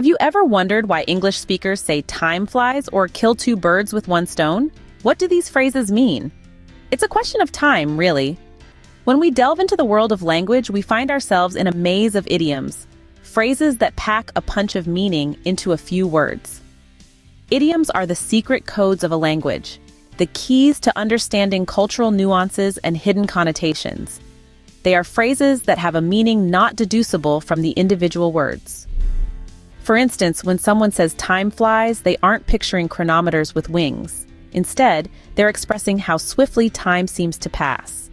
Have you ever wondered why English speakers say time flies or kill two birds with one stone? What do these phrases mean? It's a question of time, really. When we delve into the world of language, we find ourselves in a maze of idioms, phrases that pack a punch of meaning into a few words. Idioms are the secret codes of a language, the keys to understanding cultural nuances and hidden connotations. They are phrases that have a meaning not deducible from the individual words. For instance, when someone says time flies, they aren't picturing chronometers with wings. Instead, they're expressing how swiftly time seems to pass.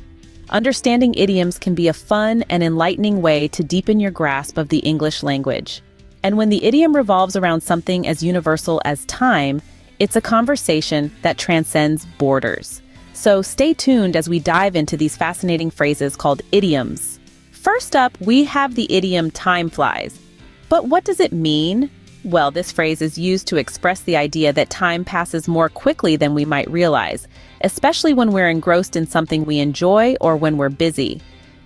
Understanding idioms can be a fun and enlightening way to deepen your grasp of the English language. And when the idiom revolves around something as universal as time, it's a conversation that transcends borders. So stay tuned as we dive into these fascinating phrases called idioms. First up, we have the idiom time flies. But what does it mean? Well, this phrase is used to express the idea that time passes more quickly than we might realize, especially when we're engrossed in something we enjoy or when we're busy.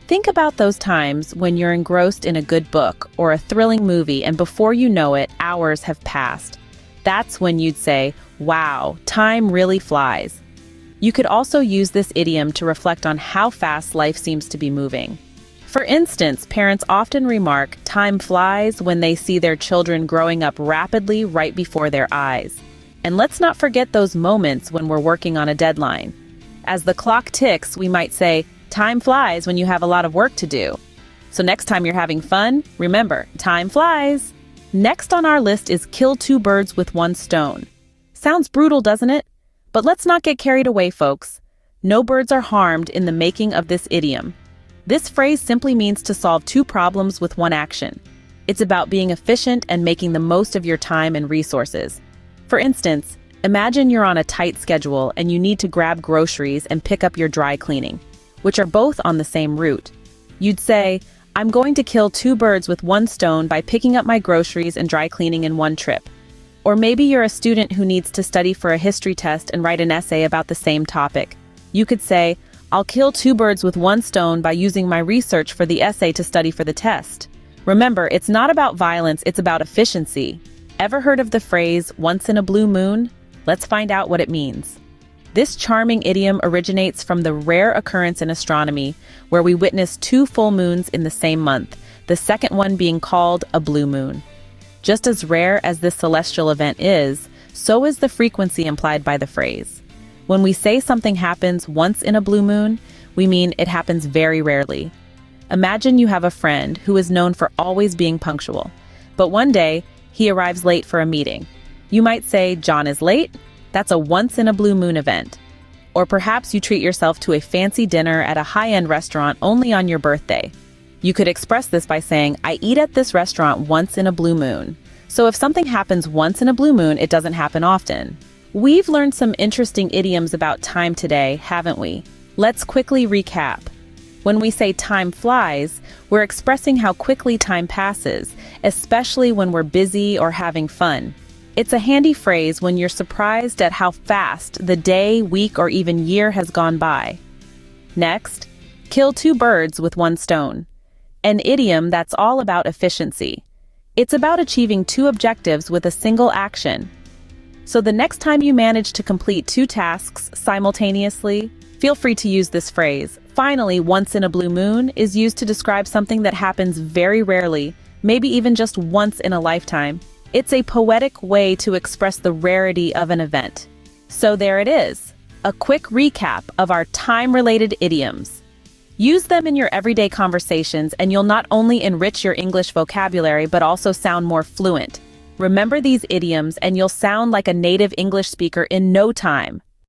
Think about those times when you're engrossed in a good book or a thrilling movie and before you know it, hours have passed. That's when you'd say, wow, time really flies. You could also use this idiom to reflect on how fast life seems to be moving. For instance, parents often remark, time flies, when they see their children growing up rapidly right before their eyes. And let's not forget those moments when we're working on a deadline. As the clock ticks, we might say, time flies when you have a lot of work to do. So next time you're having fun, remember, time flies. Next on our list is kill two birds with one stone. Sounds brutal, doesn't it? But let's not get carried away, folks. No birds are harmed in the making of this idiom. This phrase simply means to solve two problems with one action. It's about being efficient and making the most of your time and resources. For instance, imagine you're on a tight schedule and you need to grab groceries and pick up your dry cleaning, which are both on the same route. You'd say, I'm going to kill two birds with one stone by picking up my groceries and dry cleaning in one trip. Or maybe you're a student who needs to study for a history test and write an essay about the same topic. You could say, I'll kill two birds with one stone by using my research for the essay to study for the test. Remember, it's not about violence, it's about efficiency. Ever heard of the phrase, once in a blue moon? Let's find out what it means. This charming idiom originates from the rare occurrence in astronomy where we witness two full moons in the same month, the second one being called a blue moon. Just as rare as this celestial event is, so is the frequency implied by the phrase. When we say something happens once in a blue moon, we mean it happens very rarely. Imagine you have a friend who is known for always being punctual, but one day he arrives late for a meeting. You might say, John is late? That's a once in a blue moon event. Or perhaps you treat yourself to a fancy dinner at a high-end restaurant only on your birthday. You could express this by saying, I eat at this restaurant once in a blue moon. So if something happens once in a blue moon, it doesn't happen often. We've learned some interesting idioms about time today, haven't we? Let's quickly recap. When we say time flies, we're expressing how quickly time passes, especially when we're busy or having fun. It's a handy phrase when you're surprised at how fast the day, week, or even year has gone by. Next, kill two birds with one stone. An idiom that's all about efficiency. It's about achieving two objectives with a single action. So the next time you manage to complete two tasks simultaneously, feel free to use this phrase. Finally, once in a blue moon is used to describe something that happens very rarely, maybe even just once in a lifetime. It's a poetic way to express the rarity of an event. So there it is, a quick recap of our time-related idioms. Use them in your everyday conversations and you'll not only enrich your English vocabulary but also sound more fluent. Remember these idioms and you'll sound like a native English speaker in no time.